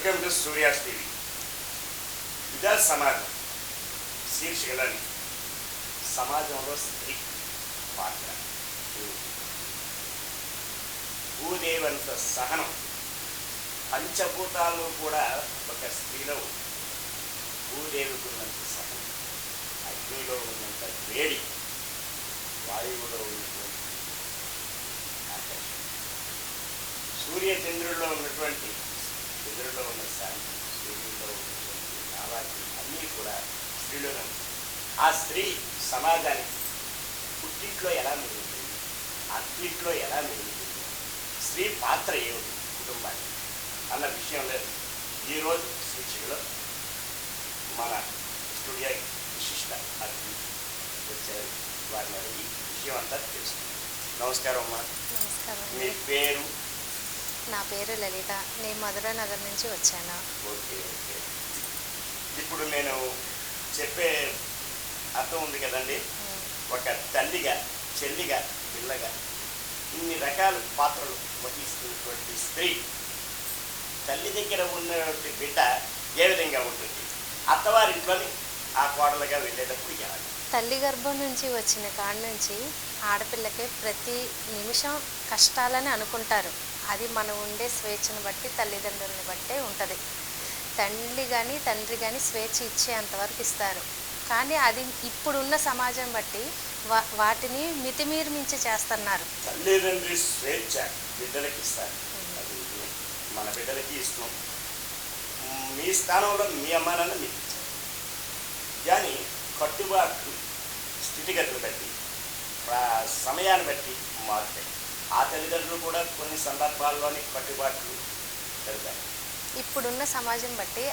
Welcome to Surya's TV. విద్యా సమాజం శీర్షికలని సమాజంలో స్త్రీ పాత్ర, భూదేవంత సహనం, పంచభూతాల్లో కూడా ఒక స్త్రీలో భూదేవికి ఉన్నంత సహనం, అగ్నిలో ఉన్నంత వేడి, వాయువులో ఉన్నటువంటి ఆకర్షణ, సూర్యచంద్రుల్లో ఉన్నటువంటి చంద్రుల్లో ఉన్న శాంతి, సూర్యుల్లో ఉన్నటువంటి కావాటి అన్నీ కూడా స్త్రీలోనే ఉంటాయి. ఆ స్త్రీ సమాజానికి పుట్టింట్లో ఎలా మెరుగుతుంది, అత్తింట్లో ఎలా మెరుగుతుంది, స్త్రీ పాత్ర ఏమిటి కుటుంబానికి అన్న విషయంలో ఈరోజు శీర్షికలో మన స్టూడియో విశిష్ట అతిథి వచ్చారు. వారిని అడిగి విషయం అంతా తెలుసుకుంటాం. నమస్కారం అమ్మా. నమస్కారం. మీ పేరు? నా పేరు లలిత. నేను మధురానగర్ నుంచి వచ్చాను. Okay okay. ఇప్పుడు నేను చెప్పే అర్థం ఉంది కదండి. ఒక తల్లిగా, చెల్లిగా, పిల్లగా ఇన్ని రకాల పాత్రలు వహిస్తున్నటువంటి స్త్రీ తల్లి దగ్గర ఉన్నటువంటి బిడ్డ ఏ విధంగా ఉంటుంది, అత్తవారింట్లోని ఆ కోడలుగా వెళ్ళేటప్పుడు ఎలా? తల్లి గర్భం నుంచి వచ్చిన కాడ నుంచి ఆడపిల్లకి ప్రతి నిమిషం కష్టాలని అనుకుంటారు. అది మనం ఉండే స్వేచ్ఛను బట్టి, తల్లిదండ్రులని బట్టే ఉంటుంది. తల్లి కానీ తండ్రి కానీ స్వేచ్ఛ ఇచ్చేంతవరకు ఇస్తారు. కానీ అది ఇప్పుడున్న సమాజం బట్టి వాటిని మితిమీరి చేస్తున్నారు. తల్లిదండ్రి స్వేచ్ఛ బిడ్డలకి ఇస్తారు, అది మన బిడ్డలకి ఇస్తున్నాం. మీ స్థానంలో మీ అమ్మా నాన్న మీకు ఇచ్చారు. కానీ కట్టుబాట్లు స్థితిగతులు బట్టి, సమయాన్ని బట్టి మారుతాయి. ఆ తల్లిదండ్రులు కూడా కొన్ని సందర్భాల్లోని కట్టుబాట్లు పెడతాయి. ఇప్పుడున్న సమాజం బట్టి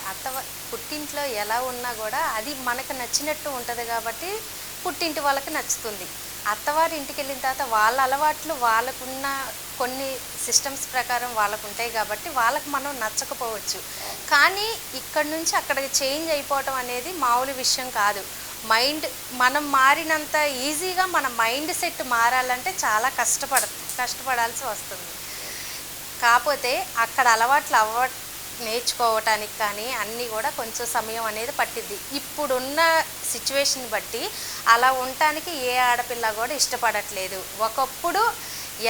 పుట్టింట్లో ఎలా ఉన్నా కూడా అది మనకు నచ్చినట్టు ఉంటుంది కాబట్టి పుట్టింటి వాళ్ళకి నచ్చుతుంది. అత్తవారి ఇంటికి వెళ్ళిన తర్వాత వాళ్ళ అలవాట్లు వాళ్ళకున్న కొన్ని సిస్టమ్స్ ప్రకారం వాళ్ళకు ఉంటాయి కాబట్టి వాళ్ళకు మనం నచ్చకపోవచ్చు. కానీ ఇక్కడి నుంచి అక్కడికి చేంజ్ అయిపోవటం అనేది మామూలు విషయం కాదు. మనం మారినంత ఈజీగా మన మైండ్ సెట్ మారాలంటే చాలా కష్టపడాల్సి వస్తుంది. కాకపోతే అక్కడ అలవాట్లు నేర్చుకోవటానికి కానీ అన్నీ కూడా కొంచెం సమయం అనేది పట్టిద్ది. ఇప్పుడున్న సిచ్యువేషన్ బట్టి అలా ఉండటానికి ఏ ఆడపిల్ల కూడా ఇష్టపడట్లేదు. ఒకప్పుడు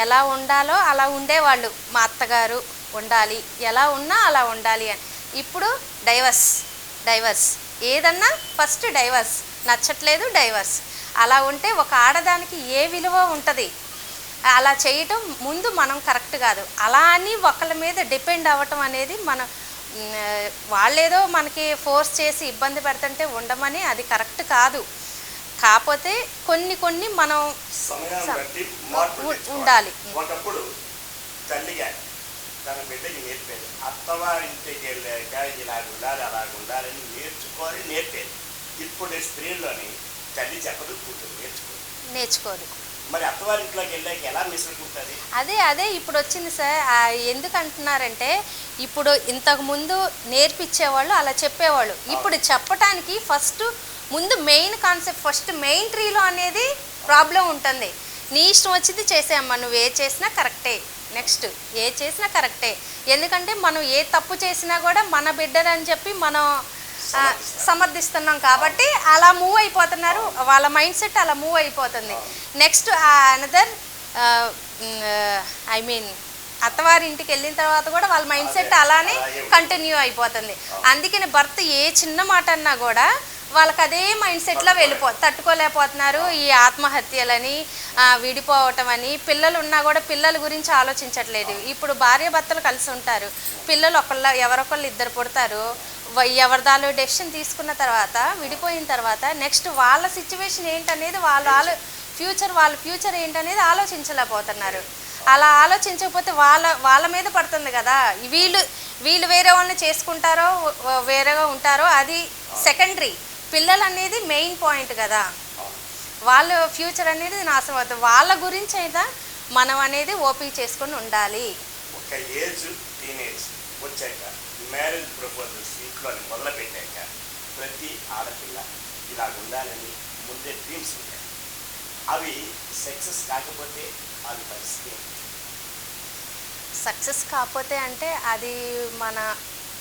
ఎలా ఉండాలో అలా ఉండేవాళ్ళు. మా అత్తగారు ఉండాలి, ఎలా ఉన్నా అలా ఉండాలి అని. ఇప్పుడు డైవర్స్ ఏదన్నా ఫస్ట్ డైవర్స్, నచ్చట్లేదు డైవర్స్. అలా ఉంటే ఒక ఆడదానికి ఏ విలువ ఉంటుంది? అలా చేయటం ముందు మనం కరెక్ట్ కాదు. అలా అని ఒకళ్ళ మీద డిపెండ్ అవ్వటం అనేది వాళ్ళేదో మనకి ఫోర్స్ చేసి ఇబ్బంది పెడుతుంటే ఉండమని అది కరెక్ట్ కాదు. కాకపోతే కొన్ని మనం ఉండాలి. ఒకప్పుడు తల్లిగా తన బిడ్డకి నేర్పేది, అత్తవారింటికి వెళ్ళాక ఇలా ఉండాలి అలా ఉండాలని నేర్పేది. ఇప్పుడు స్త్రీల్లోని తల్లి చెప్పదు, కూతురు నేర్చుకోదు. మరి అత్తవారింట్లోకి వెళ్ళాక ఎలా మిసులుకుంటుంది? అదే ఇప్పుడు వచ్చింది సార్. ఎందుకు అంటున్నారంటే ఇప్పుడు ఇంతకుముందు నేర్పించేవాళ్ళు, అలా చెప్పేవాళ్ళు. ఇప్పుడు చెప్పటానికి ముందు మెయిన్ కాన్సెప్ట్, ఫస్ట్ మెయిన్ ట్రీలో అనేది ప్రాబ్లం ఉంటుంది. నీ ఇష్టం వచ్చింది చేసేయమ్మా, నువ్వు ఏ చేసినా కరెక్టే, నెక్స్ట్ ఏ చేసినా కరెక్టే. ఎందుకంటే మనం ఏ తప్పు చేసినా కూడా మన బిడ్డలని చెప్పి మనం సమర్థిస్తున్నాం కాబట్టి అలా మూవ్ అయిపోతున్నారు. వాళ్ళ మైండ్ సెట్ అలా మూవ్ అయిపోతుంది. నెక్స్ట్ అనదర్ అత్తవారి ఇంటికి వెళ్ళిన తర్వాత కూడా వాళ్ళ మైండ్ సెట్ అలానే కంటిన్యూ అయిపోతుంది. అందుకని భర్త ఏ చిన్న మాట అన్నా కూడా వాళ్ళకి అదే మైండ్ సెట్లో తట్టుకోలేకపోతున్నారు. ఈ ఆత్మహత్యలని, విడిపోవటం అని, పిల్లలు ఉన్నా కూడా పిల్లల గురించి ఆలోచించట్లేదు. ఇప్పుడు భార్య భర్తలు కలిసి ఉంటారు, పిల్లలు ఎవరొకళ్ళు ఇద్దరు పుడతారు. ఎవరిదాలో డెసిషన్ తీసుకున్న తర్వాత, విడిపోయిన తర్వాత నెక్స్ట్ వాళ్ళ సిచ్యువేషన్ ఏంటనేది వాళ్ళ ఫ్యూచర్ ఏంటనేది ఆలోచించలేకపోతున్నారు. అలా ఆలోచించకపోతే వాళ్ళ మీద పడుతుంది కదా. వీళ్ళు వేరే వాళ్ళని చేసుకుంటారో వేరేగా ఉంటారో అది సెకండరీ. పిల్లలు అనేది మెయిన్ పాయింట్ కదా. వాళ్ళ ఫ్యూచర్ అనేది నాశనం అవుతుంది. వాళ్ళ గురించి అయితే మనం అనేది ఓపిక చేసుకొని ఉండాలి. ఒక ఏజ్ టీనేజ్ వచ్చాక మ్యారేజ్ ప్రపోజల్స్ ఇంట్లో మొదలుపెట్టాక ప్రతి ఆడపిల్ల ఇలా ఉండాలని ముందే డ్రీమ్స్ ఉంటాయి. అవి సక్సెస్ కాకపోతే అది పరిస్థితి సక్సెస్ కాకపోతే అంటే అది మన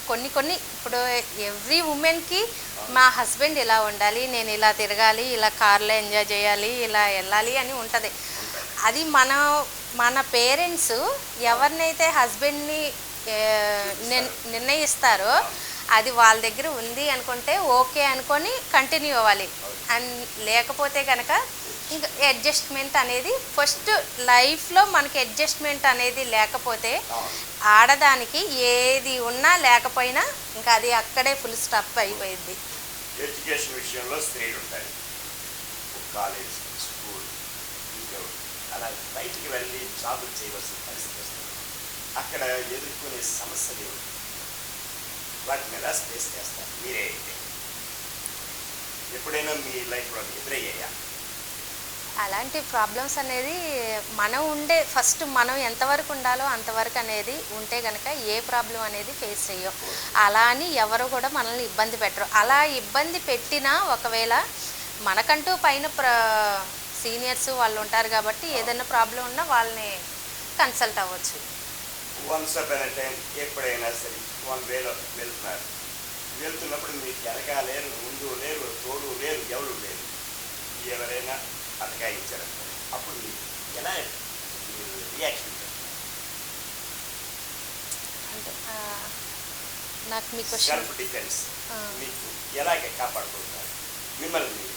కొన్ని కొన్ని ఇప్పుడు ఎవ్రీ ఉమెన్కి మా హస్బెండ్ ఇలా ఉండాలి, నేను ఇలా తిరగాలి, ఇలా కార్లో ఎంజాయ్ చేయాలి, ఇలా వెళ్ళాలి అని ఉంటుంది. అది మన పేరెంట్స్ ఎవరినైతే హస్బెండ్ని నిర్ణయిస్తారో అది వాళ్ళ దగ్గర ఉంది అనుకుంటే ఓకే అనుకొని కంటిన్యూ అవ్వాలి. అండ్ లేకపోతే కనుక ఇంకా అడ్జస్ట్మెంట్ అనేది ఫస్ట్ లైఫ్లో మనకి అడ్జస్ట్మెంట్ అనేది లేకపోతే ఆడదానికి ఏది ఉన్నా లేకపోయినా ఇంకా అది అక్కడే ఫుల్ స్టాప్ అయిపోయింది. ఎడ్యుకేషన్ విషయంలో స్త్రీలు ఉంటాయి, కాలేజ్, స్కూల్, అలా బయటికి వెళ్ళి జాబులు చేయవలసిన పరిస్థితి వస్తుంది. అక్కడ ఎదుర్కొనే సమస్యలు వాటి మీద స్పేస్ చేస్తారు. మీరే అయితే ఎప్పుడైనా మీ లైఫ్లో ఎదురయ్యాయా అలాంటి ప్రాబ్లమ్స్ అనేది ఫస్ట్ మనం ఎంతవరకు ఉండాలో అంతవరకు అనేది ఉంటే కనుక ఏ ప్రాబ్లం అనేది ఫేస్ చెయ్యం. అలా అని ఎవరు కూడా మనల్ని ఇబ్బంది పెట్టరు. అలా ఇబ్బంది పెట్టినా ఒకవేళ మనకంటూ పైన సీనియర్స్ వాళ్ళు ఉంటారు కాబట్టి ఏదైనా ప్రాబ్లం ఉన్నా వాళ్ళని కన్సల్ట్ అవ్వచ్చు. వన్స్ అపాన్ ఎ టైం ఎప్పుడైనా సరే వన్ వేలో వెళ్తున్నప్పుడు మీకు వెనక లేరు, ముందు లేరు, తోడు లేరు, ఎవరు లేరు, ఎవరైనా అటకాయించారంట, అప్పుడు మీకు ఎలా రియాక్షన్ అంటే నాకు మీ సెల్ఫ్ డిఫెన్స్ మీకు ఎలాగే కాపాడుకుంటారు మిమ్మల్ని?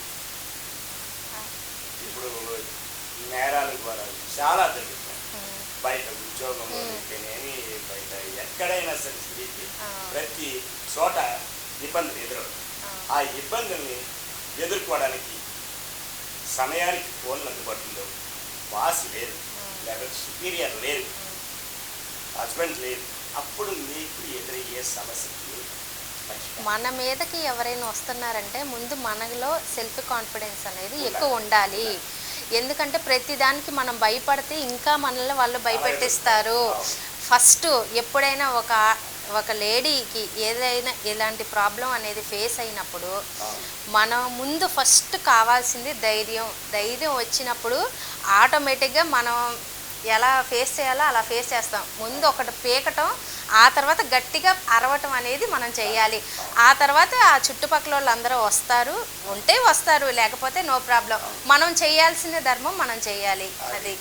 ఇప్పుడు నేరాలు ద్వారా చాలా జరుగుతాయి. బయట ఉద్యోగంలో అయితేనేమి, బయట ఎక్కడైనా సరే స్త్రీకి ప్రతి చోట ఇబ్బందులు ఎదురవుతాయి. ఆ ఇబ్బందుల్ని ఎదుర్కోవడానికి సమయానికి ఫోన్లు అందుబాటులో, బాస్ లేరు, లేకపోతే సుపీరియర్ లేరు, హస్బెండ్ లేరు, అప్పుడు మీకు ఎదురయ్యే సమస్యకి మన మీదకి ఎవరైనా వస్తున్నారంటే ముందు మనలో సెల్ఫ్ కాన్ఫిడెన్స్ అనేది ఎక్కువ ఉండాలి. ఎందుకంటే ప్రతిదానికి మనం భయపడితే ఇంకా మనల్ని వాళ్ళు భయపెట్టిస్తారు. ఫస్ట్ ఎప్పుడైనా ఒక లేడీకి ఏదైనా ఇలాంటి ప్రాబ్లం అనేది ఫేస్ అయినప్పుడు మనం ముందు ఫస్ట్ కావాల్సింది ధైర్యం వచ్చినప్పుడు ఆటోమేటిక్గా మనం ఎలా ఫేస్ చేయాలో అలా ఫేస్ చేస్తాం. ముందు ఒకటి పీకటం, ఆ తర్వాత గట్టిగా అరవటం అనేది మనం చేయాలి. ఆ తర్వాత ఆ చుట్టుపక్కల వాళ్ళందరూ వస్తారు, లేకపోతే నో ప్రాబ్లం. మనం చేయాల్సిన ధర్మం మనం చేయాలి. అది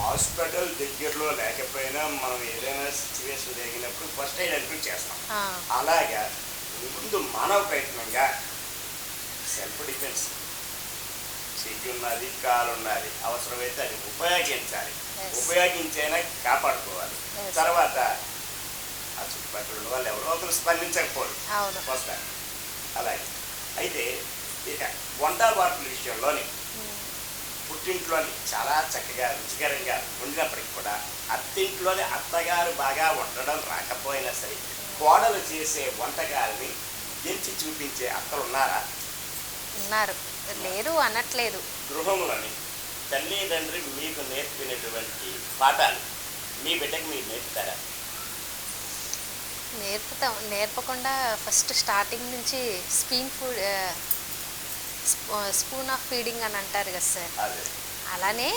హాస్పిటల్ దగ్గరలో లేకపోయినా మనం ఏదైనా సిచ్యువేషన్ జరిగినప్పుడు ఫస్ట్ ఎయిడ్ అంటూ చేస్తాం. అలాగా ముందు మానవ ప్రయత్నంగా సెల్ఫ్ డిఫెన్స్, చెయ్యి ఉన్నది, కాలు ఉన్నది, అవసరమైతే అది ఉపయోగించైనా కాపాడుకోవాలి. తర్వాత ఆ చుట్టుపక్కల ఉన్న వాళ్ళు ఎవరో ఒకరు స్పందించకపోరు వస్తారు. అలాగే అయితే ఇక వంట వార్పుల విషయంలోని పుట్టింట్లోని చాలా చక్కగా రుచికరంగా వండినప్పటికి కూడా అత్తింట్లోని అత్తగారు బాగా వండడం రాకపోయినా సరే కోడలు చేసే వంటకాలని ఎంచి చూపించే అత్తలు ఉన్నారా? ఉన్నారు, లేరు అనట్లేదు. గృహంలోని తల్లిదండ్రి మీకు నేర్పినటువంటి పాఠాలు మీ బిడ్డకి మీరు నేర్పుతారా? నేర్పకుండా ఫస్ట్ స్టార్టింగ్ నుంచి స్పూన్ ఆఫ్ ఫీడింగ్ అని అంటారు కదా సార్, అలానే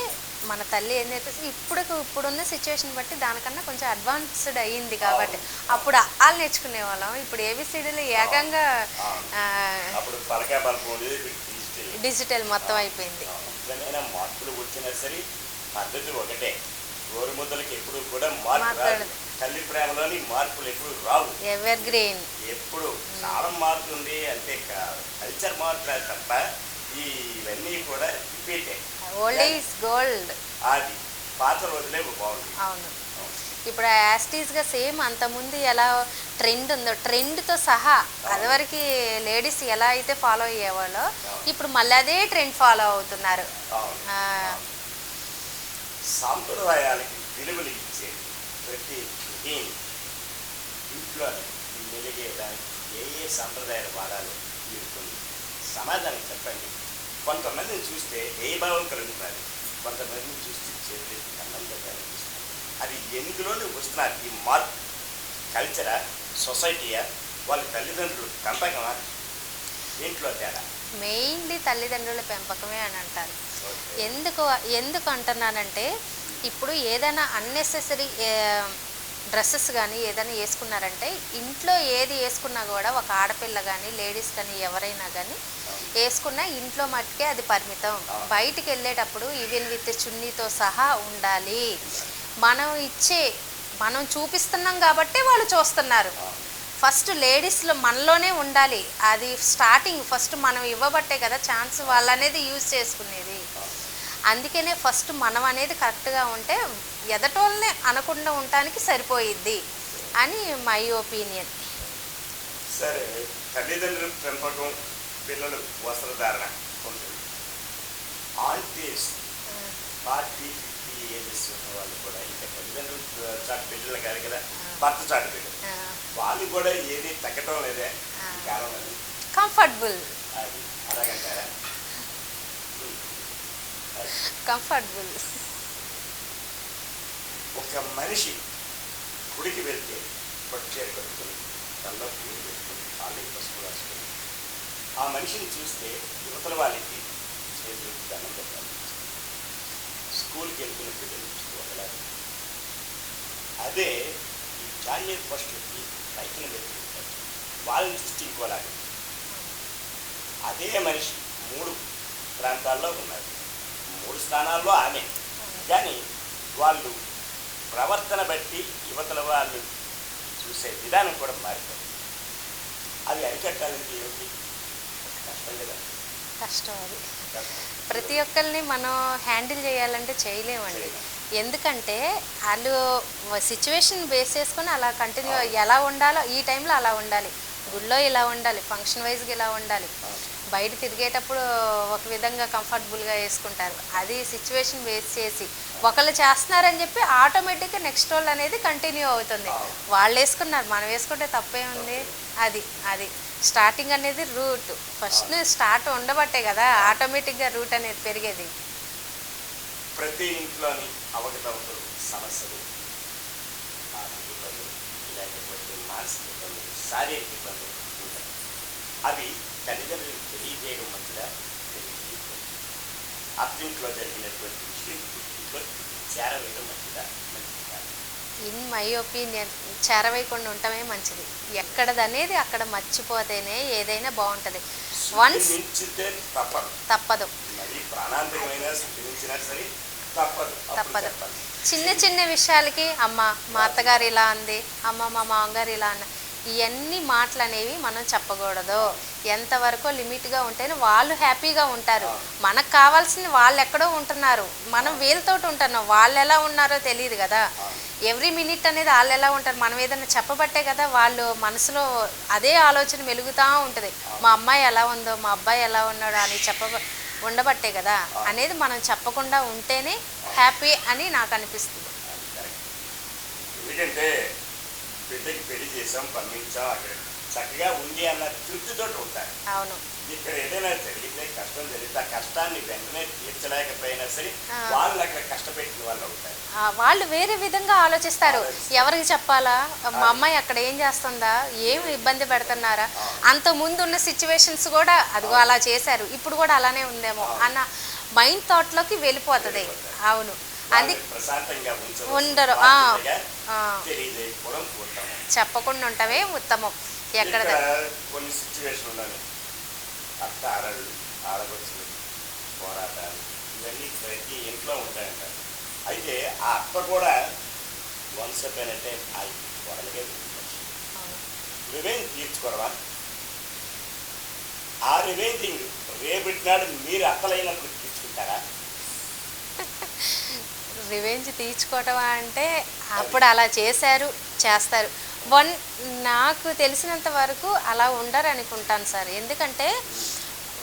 మన తల్లి ఏం నేర్పిస్తే ఇప్పుడున్న సిచ్యువేషన్ బట్టి దానికన్నా కొంచెం అడ్వాన్స్డ్ అయ్యింది కాబట్టి అప్పుడు వాళ్ళు నేర్చుకునే వాళ్ళం. ఇప్పుడు ఏబిసిడీలు ఏకంగా డిజిటల్ మొత్తం అయిపోయింది. మార్పులు వచ్చినా సరే పద్ధతి ఒకటే, గోరుముద్దలకి ఎప్పుడు కూడా మార్పు, తల్లి ప్రేమలోని మార్పులు ఎప్పుడు రావు, ఎవర్ గ్రీన్ ఎప్పుడు కాలం మారుతుంది అంతే, కల్చర్ మారుతుంది తప్ప ఇవన్నీ కూడా రిపీటే. ఓల్డ్ ఈజ్ గోల్డ్, అది పాత రోజులే బాగుంది. అవును, ఇప్పుడు యాస్టీస్గా సేమ్ అంతకుముందు ఎలా ట్రెండ్ ఉందో ట్రెండ్తో సహా అదివరకు లేడీస్ ఎలా అయితే ఫాలో అయ్యేవాళ్ళో ఇప్పుడు మళ్ళీ అదే ట్రెండ్ ఫాలో అవుతున్నారు. సాంప్రదాయాలకి విలువలు ఇచ్చే ప్రతి ఇంట్లో మెలిగేయడానికి ఏ సాంప్రదాయాలు వాడాలో మీరు కొన్ని సమాధానం చెప్పండి. కొంతమందిని చూస్తే ఏ భావం కలుగుతుంది, కొంతమందిని చూస్తే చేతులకి కన్నం పెట్టాలనిపిస్తుంది. అది ఎందులోనే వస్తున్నారు ఈ మార్పు? కల్చరా, సొసైటీయా, వాళ్ళ తల్లిదండ్రులు పెంపకమా, ఇంట్లో తేడా? మెయిన్లీ తల్లిదండ్రుల పెంపకమే అని అంటారు. ఎందుకు అంటున్నానంటే ఇప్పుడు ఏదైనా అన్నెసెసరీ డ్రెస్సెస్ కానీ ఏదైనా వేసుకున్నారంటే ఇంట్లో ఏది వేసుకున్నా కూడా ఒక ఆడపిల్ల కానీ లేడీస్ కానీ ఎవరైనా కానీ వేసుకున్నా ఇంట్లో మట్టుకే అది పరిమితం. బయటికి వెళ్ళేటప్పుడు ఈవెన్ విత్ చున్నీతో సహా ఉండాలి. మనం చూపిస్తున్నాం కాబట్టి వాళ్ళు చూస్తున్నారు. ఫస్ట్ లేడీస్లో మనలోనే ఉండాలి. అది స్టార్టింగ్ ఫస్ట్ మనం ఇవ్వబట్టే కదా ఛాన్స్ వాళ్ళు అనేది యూజ్ చేసుకునేది. అందుకనే ఫస్ట్ మనం అనేది కరెక్ట్గా ఉంటే ఎదటోళ్ళనే అనకుండా ఉండటానికి సరిపోయిద్ది అని మై ఒపీనియన్. సరే, తల్లిదండ్రుల పెంపకం, పిల్లలు వస్త్రధారణ ఉంటుంది. ఆంటీస్ 40-50 ఏజెస్ ఉన్న వాళ్ళు కూడా ఇంకా తల్లిదండ్రులు చాటు బిడ్డలు కాదు కదా, భర్త చాటు బిడ్డలు, వాళ్ళు కూడా ఏది తగ్గటం లేదే కారణం అని కంఫర్టబుల్. అది అలాగంటారా? కంఫర్టబుల్. ఒక మనిషి గుడికి వెళ్తే పట్టు చీర కట్టుకుని తనలో పూలు పెట్టుకుని కాళ్ళకి పసుపు రాసుకుని ఆ మనిషిని చూస్తే యువతల వాళ్ళకి చేతులకి దండం పెట్టాలి. స్కూల్కి వెళ్తున్న పిల్లలు చూస్తూ ఒకలాగా. అదే ఈ జానియర్ ఫస్ట్కి రైతులు వెళ్తుంటారు, వాళ్ళని చూస్తే ఇంకోలాగా. అదే మనిషి 3 ప్రాంతాల్లో ఉన్నారు, 3 స్థానాల్లో ఆమె, కానీ వాళ్ళు ప్రవర్తన బట్టి యువతల వాళ్ళు చూసే విధానం కూడా మారిపోతుంది. అవి అరికట్టాలంటే ఏమిటి? కష్టం కదా. కష్టం. అది ప్రతి ఒక్కరిని మనం హ్యాండిల్ చేయాలంటే చేయలేమండి. ఎందుకంటే వాళ్ళు సిచ్యువేషన్ బేస్ చేసుకొని అలా కంటిన్యూ ఎలా ఉండాలో ఈ టైంలో అలా ఉండాలి, గుళ్ళో ఇలా ఉండాలి, ఫంక్షన్ వైజ్గా ఇలా ఉండాలి, బయట తిరిగేటప్పుడు ఒక విధంగా కంఫర్టబుల్గా వేసుకుంటారు. అది సిచ్యువేషన్ బేస్ చేసి ఒకళ్ళు చేస్తున్నారని చెప్పి ఆటోమేటిక్గా నెక్స్ట్ వాళ్ళు అనేది కంటిన్యూ అవుతుంది. వాళ్ళు వేసుకున్నారు, మనం వేసుకుంటే తప్పే ఉంది. అది స్టార్టింగ్ అనేది రూట్ ఫస్ట్ స్టార్ట్ ఉండబట్టే కదా ఆటోమేటిక్గా రూట్ అనేది పెరిగేది. ప్రతి ఇంట్లోని అవకతవకలు, సమస్యలు, ఆర్థిక ఇబ్బందులు, లేకపోతే మానసిక ఇబ్బందులు, శారీరక ఇబ్బందులు ఉంటాయి. అవి తల్లిదండ్రులకు తెలియజేయడం మంచిదా? అత్తింట్లో జరిగినటువంటి విషయం ఇంట్లో చేరవేయడం మంచిదా? మంచిది కాదు. ఇన్ మై ఒపీనియన్ చేరవేయకుండా ఉండటమే మంచిది. ఎక్కడదనేది అక్కడ మర్చిపోతేనే ఏదైనా బాగుంటుంది. వన్స్ తప్పదు, తప్పదు. చిన్న చిన్న విషయాలకి అమ్మ మా అత్తగారు ఇలా అంది, అమ్మ మా మామగారు ఇలా అన్న, ఇవన్నీ మాటలు అనేవి మనం చెప్పకూడదు. ఎంతవరకు లిమిట్గా ఉంటేనే వాళ్ళు హ్యాపీగా ఉంటారు. మనకు కావాల్సింది వాళ్ళు ఎక్కడో ఉంటున్నారు, మనం వీళ్ళతో ఉంటున్నాం, వాళ్ళు ఎలా ఉన్నారో తెలియదు కదా. ఎవ్రీ మినిట్ అనేది వాళ్ళు ఎలా ఉంటారు, మనం ఏదైనా చెప్పబట్టే కదా వాళ్ళు మనసులో అదే ఆలోచన మెలుగుతూ ఉంటుంది. మా అమ్మాయి ఎలా ఉందో, మా అబ్బాయి ఎలా ఉన్నాడో అని ఉండబట్టే కదా అనేది మనం చెప్పకుండా ఉంటేనే హ్యాపీ అని నాకు అనిపిస్తుంది. ఎందుకంటే బిడ్డకి పెళ్లి చేసాం, పంపించాం, అక్కడ చక్కగా ఉంది అన్న తృప్తితో ఉంటారు. అవును. ఇక్కడ ఏదైనా జరిగితే కష్టం జరిగితే ఆ కష్టాన్ని వెంటనే తీర్చలేకపోయినా సరే వాళ్ళు అక్కడ కష్టపెట్టిన వాళ్ళు అవుతారు. వాళ్ళు వేరే విధంగా ఆలోచిస్తారు. ఎవరికి చెప్పాలా, మా అమ్మాయి అక్కడ ఏం చేస్తుందా, ఏం ఇబ్బంది పెడుతున్నారా, అంత ముందు ఉన్న సిచ్యువేషన్స్ కూడా అదిగో అలా చేశారు, ఇప్పుడు కూడా అలానే ఉందేమో అన్న మైండ్ థాట్లోకి వెళ్ళిపోతుంది. అవును, అది ఉండరు. చెప్పకుండా ఉండటమే ఉత్తమం. ఎక్కడ కొన్ని సిచ్యువేషన్ ఉన్నాయి, అత్త ఆడళ్ళు, ఆడపడుచులు, పోరాటాలు, ఇవన్నీ ప్రతి ఇంట్లో ఉంటాయంట. అయితే ఆ అత్త కూడా వన్స్ అపాన్ ఎ టైం ఆ కొడలకే రివెంజ్ తీర్చుకోవడమా? ఆ రివెంజింగ్ రేపెట్టినాడు మీరు అత్తలైనప్పుడు తీర్చుకుంటారా? రివెంజ్ తీర్చుకోవటం అంటే అప్పుడు అలా చేస్తారు. నాకు తెలిసినంత వరకు అలా ఉండరు అనుకుంటాను సార్. ఎందుకంటే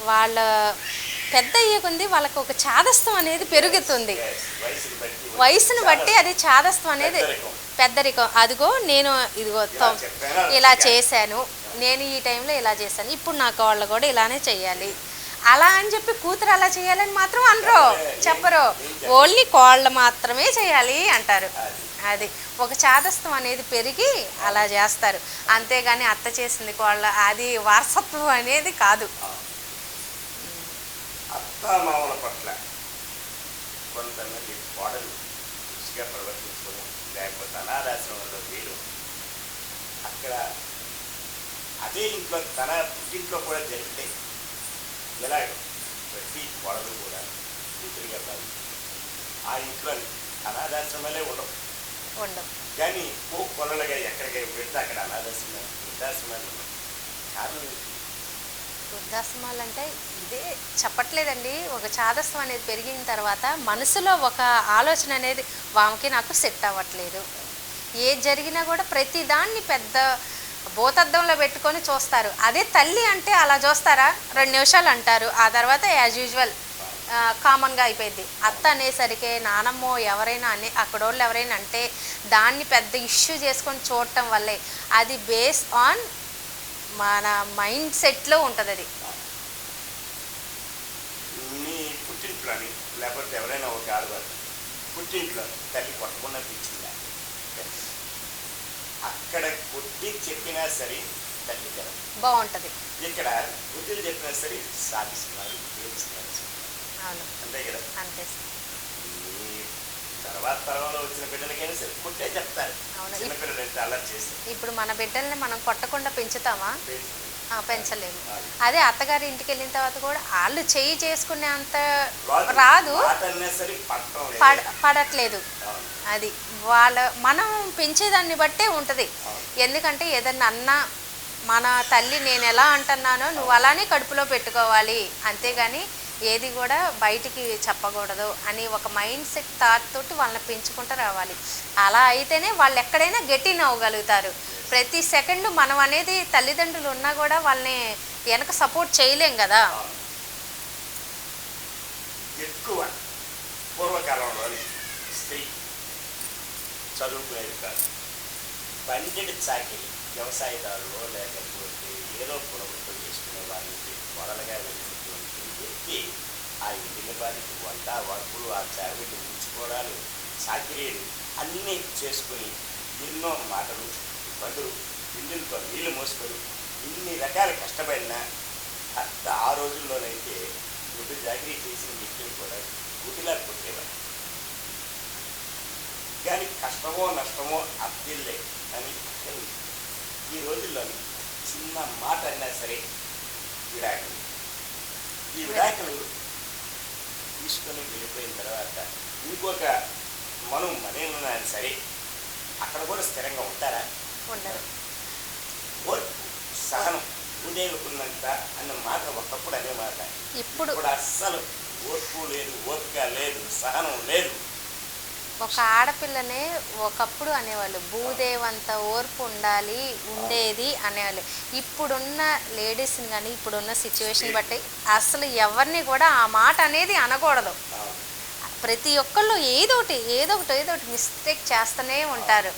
వాళ్ళ పెద్ద అయ్యే కొంది వాళ్ళకి ఒక చాదస్తం అనేది పెరుగుతుంది. వయసును బట్టి అది చాదస్తం అనేది పెద్దరికం. అదిగో నేను ఇలా చేశాను, నేను ఈ టైంలో ఇలా చేశాను, ఇప్పుడు నా వాళ్ళు కూడా ఇలానే చెయ్యాలి అలా అని చెప్పి కూతురు అలా చేయాలని మాత్రం అనరు, చెప్పరు. ఓన్లీ కోళ్ళు మాత్రమే చేయాలి అంటారు. అది ఒక చాదస్తం అనేది పెరిగి అలా చేస్తారు. అంతేగాని అత్త చేసింది కోళ్ళ అది వారసత్వం అనేది కాదు. అత్తామామల పట్ల కొంతమంది కోడలు మంచిగా ప్రవర్తించుకోవడం, లేకపోతే అనాథాశ్రమంలో వేయడం, అక్కడ అదే ఇంట్లో తన పుట్టింట్లో కూడా జరిగితే ఎలాగ ప్రతి కోడలు కూడా కూతురిగా భావించారు. ఆ ఇంట్లో అనాథాశ్రమాలే ఉండవు, కానీ కొలలుగా ఎక్కడికి పెడితే అక్కడ వృద్ధాశ్రమాలు ఉండవు. కారణం ఏంటి? వృద్ధాశ్రమాలు అంటే ఇదే చెప్పట్లేదండి. ఒక చాదస్వం అనేది పెరిగిన తర్వాత మనసులో ఒక ఆలోచన అనేది వామకి నాకు సెట్ అవ్వట్లేదు. ఏది జరిగినా కూడా ప్రతి దాన్ని పెద్ద భూతద్దంలో పెట్టుకొని చూస్తారు. అదే తల్లి అంటే అలా చూస్తారా? 2 నిమిషాలు అంటారు, ఆ తర్వాత యాజ్ యూజువల్ కామన్గా అయిపోయింది. అత్త అనేసరికి నానమ్మో ఎవరైనా అక్కడోళ్ళు ఎవరైనా అంటే దాన్ని పెద్ద ఇష్యూ చేసుకొని చూడటం వల్లే అది బేస్ ఆన్ మన మైండ్ సెట్లో ఉంటుంది. అది మీ పుట్టింట్లోని లేకపోతే ఎవరైనా ఒక ఆడవారు పుట్టింట్లో తల్లి కొట్టకుండా తెచ్చిందా? అక్కడ కొట్టి చెప్పినా సరే తల్లి కదా బాగుంటుంది. ఇక్కడ బుద్ధులు చెప్పినా సరే సాధిస్తున్నారు, ప్రేమిస్తున్నారు. అవును, అంతే కదా. అంతే. మీ తర్వాత తరంలో వచ్చిన బిడ్డలకైనా సరే కొట్టే చెప్తారు. చిన్నపిల్లలు అయితే అలా చేస్తారు. ఇప్పుడు మన బిడ్డల్ని మనం కొట్టకుండా పెంచుతామా? పెంచలేము. అదే అత్తగారి ఇంటికి వెళ్ళిన తర్వాత కూడా వాళ్ళు చేయి చేసుకునే అంత రాదు, పడట్లేదు. అది మనం పెంచేదాన్ని బట్టే ఉంటుంది. ఎందుకంటే ఏదన్నా అన్నా మన తల్లి నేను ఎలా అంటున్నానో నువ్వు అలానే కడుపులో పెట్టుకోవాలి, అంతేగాని ఏది కూడా బయటికి చెప్పకూడదు అని ఒక మైండ్ సెట్ థాట్ తోటి వాళ్ళని పెంచుకుంటూ రావాలి. అలా అయితేనే వాళ్ళు ఎక్కడైనా గెట్టిన్ అవ్వగలుగుతారు. ప్రతి సెకండ్ మనం అనేది తల్లిదండ్రులు ఉన్నా కూడా వాళ్ళని వెనక సపోర్ట్ చేయలేం కదా. ఎక్కువ పూర్వకాలంలో స్త్రీ చదువుకునేది కాదు, పండిట్ చాకిరి వ్యవసాయదారులు లేకపోతే ఏదో పునవృత్తులు చేసుకునే వాళ్ళకి కొడలుగా వెళ్ళినటువంటి వ్యక్తి ఆ ఇంటిని బాధికి వంట వర్కులు, ఆ చావిడి ఉంచుకోవడాలు, చాకిరీలు అన్నీ చేసుకుని ఎన్నో మాటలు ఇబ్బందులు, బిల్లులతో నీళ్లు మోసుకొని ఇన్ని రకాల కష్టపడినా అత్త ఆ రోజుల్లోనైతే గుడ్డు చాకరీ చేసిన వ్యక్తులు కూడా గుడ్డులా కొట్టేవారు. కానీ కష్టమో నష్టమో అద్దిల్లే అని ఈ రోజుల్లోని చిన్న మాట అయినా సరే విడాకులు. ఈ విడాకులు తీసుకొని వెళ్ళిపోయిన తర్వాత ఇంకొక మనైనా సరే అక్కడ కూడా స్థిరంగా ఉంటారా? ఉండరు. ఓర్పు, సహనం ఉండేకున్నంత అన్న మాట ఒకప్పుడు అనే మాట ఇప్పుడు అస్సలు ఓర్పు లేదు, ఓపిక లేదు, సహనం లేదు. ఒక ఆడపిల్లనే ఒకప్పుడు అనేవాళ్ళు భూదేవంత ఓర్పు ఉండేది అనేవాళ్ళు. ఇప్పుడున్న లేడీస్ని కానీ ఇప్పుడున్న సిచ్యువేషన్ బట్టి అసలు ఎవరిని కూడా ఆ మాట అనేది అనకూడదు. ప్రతి ఒక్కళ్ళు ఏదో ఒకటి మిస్టేక్ చేస్తూనే ఉంటారు.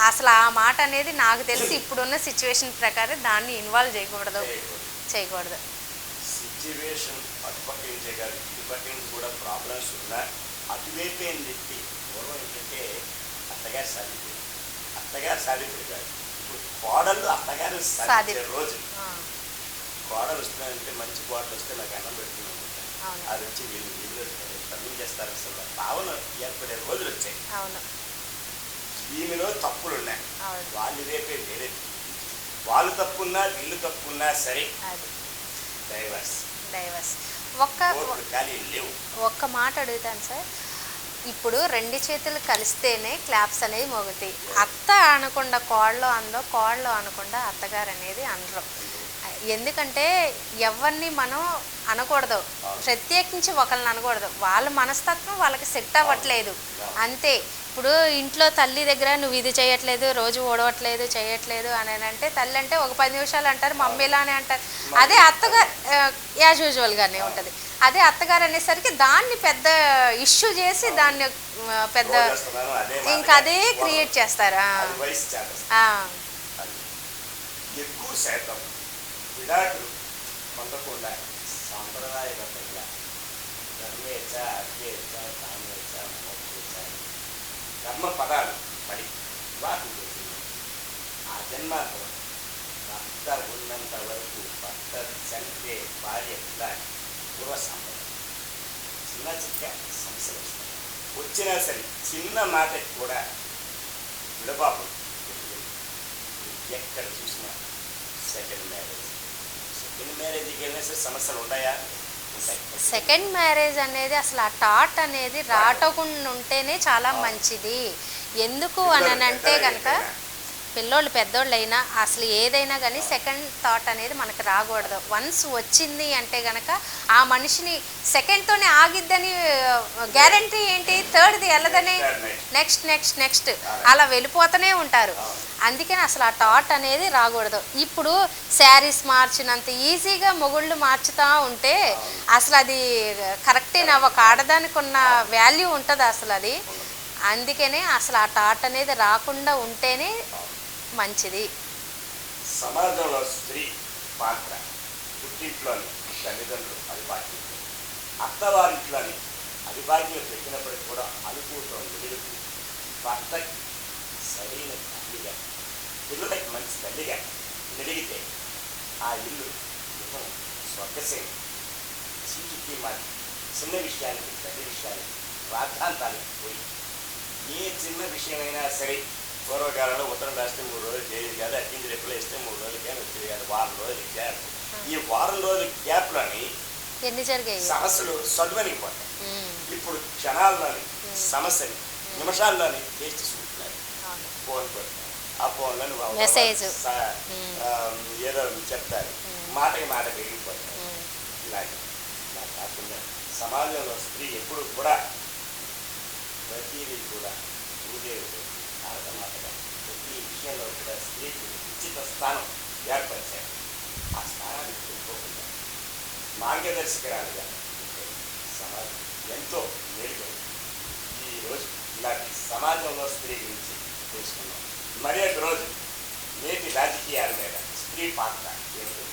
అసలు ఆ మాట అనేది నాకు తెలిసి ఇప్పుడున్న సిచ్యువేషన్ ప్రకారం దాన్ని ఇన్వాల్వ్ చేయకూడదు. సిచ్యువేషన్ అటుపక్కించే కాదు, ఇటుపక్కించి కూడా ప్రాబ్లమ్స్ ఉన్నా అటువైపే చెప్పి పూర్వం ఏంటంటే అత్తగారు సాధింపుడు కాదు, ఇప్పుడు కోడళ్ళు అత్తగారు సాధించే రోజు. కోడలు వస్తున్నాయంటే మంచి కోడలు వస్తే నాకు అన్నం పెడుతుంది, అది వచ్చి వీళ్ళు తమ్మించేస్తారు. అసలు భావన ఏర్పడే రోజులు వచ్చాయి. ఈమెలో తప్పులు ఉన్నాయి, వాళ్ళు రేపే వేరే, వాళ్ళు తప్పున్నా వీళ్ళు తప్పున్నా సరే డైవర్స్. ఒక్క మాట అడుగుతాను సార్, ఇప్పుడు 2 చేతులు కలిస్తేనే క్లాప్స్ అనేవి మోగుతాయి. అత్త అనకుండా కోళ్ళలో అందో, కోళ్ళలో అనకుండా అత్తగారు అనేది అనరు. ఎందుకంటే ఎవరిని మనం అనకూడదు, ప్రత్యేకించి ఒకరిని అనకూడదు. వాళ్ళ మనస్తత్వం వాళ్ళకి సెట్ అవ్వట్లేదు అంతే. ఇప్పుడు ఇంట్లో తల్లి దగ్గర నువ్వు ఇది చేయట్లేదు, రోజు ఓడవట్లేదు, చేయట్లేదు అని అంటే తల్లి అంటే ఒక 10 నిమిషాలు అంటారు, మమ్మీలానే అంటారు. అదే అత్తగారు యాజ్ యూజువల్గానే ఉంటుంది. అదే అత్తగారు అనేసరికి దాన్ని పెద్ద ఇష్యూ చేసి దాన్ని పెద్ద ఇంకా అదే క్రియేట్ చేస్తారు. ఎక్కువ శాతం విడాకులు పొందకుండా సాంప్రదాయబద్ధంగా ధర్మేచ్ఛ, అర్థేచ్ఛ, కామేచ్ఛ, మోక్షేచ్ఛ కర్మ పదాలు పడి వివాహం చేసింది. ఆ జన్మాంతం భర్త ఉన్నంత వరకు భర్త చంపే భార్య కూడా పూర్వ సాంప్రదాయం. చిన్న చిక్క సమస్యలు వస్తాయి. వచ్చినా సరే చిన్న మాటకి కూడా విడపాపం. ఎక్కడ చూసినా సెకండ్ మ్యారేజ్కి వెళ్ళినా సరే సమస్యలు ఉంటాయా? ఉంటాయి. సెకండ్ మ్యారేజ్ అనేది అసలు ఆ థాట్ అనేది రాటకుండా ఉంటేనే చాలా మంచిది. ఎందుకు అని అంటే కనుక పిల్లోళ్ళు పెద్దోళ్ళు అయినా అసలు ఏదైనా కానీ సెకండ్ థాట్ అనేది మనకు రాకూడదు. వన్స్ వచ్చింది అంటే కనుక ఆ మనిషిని సెకండ్తోనే ఆగిద్దని గ్యారంటీ ఏంటి? థర్డ్ది వెళ్ళదని నెక్స్ట్ నెక్స్ట్ నెక్స్ట్ అలా వెళ్ళిపోతూనే ఉంటారు. అందుకని అసలు ఆ థాట్ అనేది రాకూడదు. ఇప్పుడు శారీస్ మార్చినంత ఈజీగా మొగుళ్ళు మార్చుతూ ఉంటే అసలు అది కరెక్టేనా? ఒక ఆడదానికి ఉన్న వాల్యూ ఉంటుంది అసలు అది. అందుకనే అసలు ఆ థాట్ అనేది రాకుండా ఉంటేనే మంచిది. సమాజంలో స్త్రీ పాత్ర పుట్టింట్లోని తల్లిదండ్రులు అవిభాగ్యం, అత్తవారింట్లోని అవిభాగ్యం పెట్టినప్పటికీ కూడా అనుకూలతో నిలుగుతూ భర్తకి సరైన తల్లిగా, పిల్లలకి మంచి తల్లిగా నిలిగితే ఆ ఇల్లు యుగం స్వర్గసేన. చీటికి మాది చిన్న విషయానికి పెద్ద విషయానికి ప్రాధాన్యతలకు పోయి ఏ చిన్న విషయమైనా సరే పూర్వకాలంలో ఉత్తరం రాస్తే 3 రోజులు చేయదు కాదు, అట్టించి రెప్పులు వేస్తే 3 రోజులకే వచ్చేది కాదు, వారం రోజులు గ్యాప్. ఈ వారం రోజుల గ్యాప్లోని ఎన్ని జరిగాయి సమస్యలు సద్వనిగిపోతాయి. ఇప్పుడు క్షణాల్లోని సమస్యని నిమిషాల్లోని చేసి తీసుకుంటున్నారు. ఫోన్ పెడతారు, ఆ ఫోన్లో మెసేజ్ ఏదో చెప్తారు, మాటకి మాట పెరిగిపోతారు. ఇలాగే ఇలా కాకుండా సమాజంలో స్త్రీ ఎప్పుడు కూడా ప్రతిదీ కూడా ఊదేవి ఆడటమాటగా ప్రతి విషయంలో కూడా స్త్రీకి ఉచిత స్థానం ఏర్పరిచారు. ఆ స్థానాన్ని పెట్టుకోకుండా మార్గదర్శకురాలుగా ఉంటే సమాజం ఎంతో మేలుకొని. ఈరోజు ఇలాంటి సమాజంలో స్త్రీ గురించి తెలుసుకున్నాం. మరొక రోజు నేటి రాజకీయాల మీద స్త్రీ పాత్ర ఏమిటో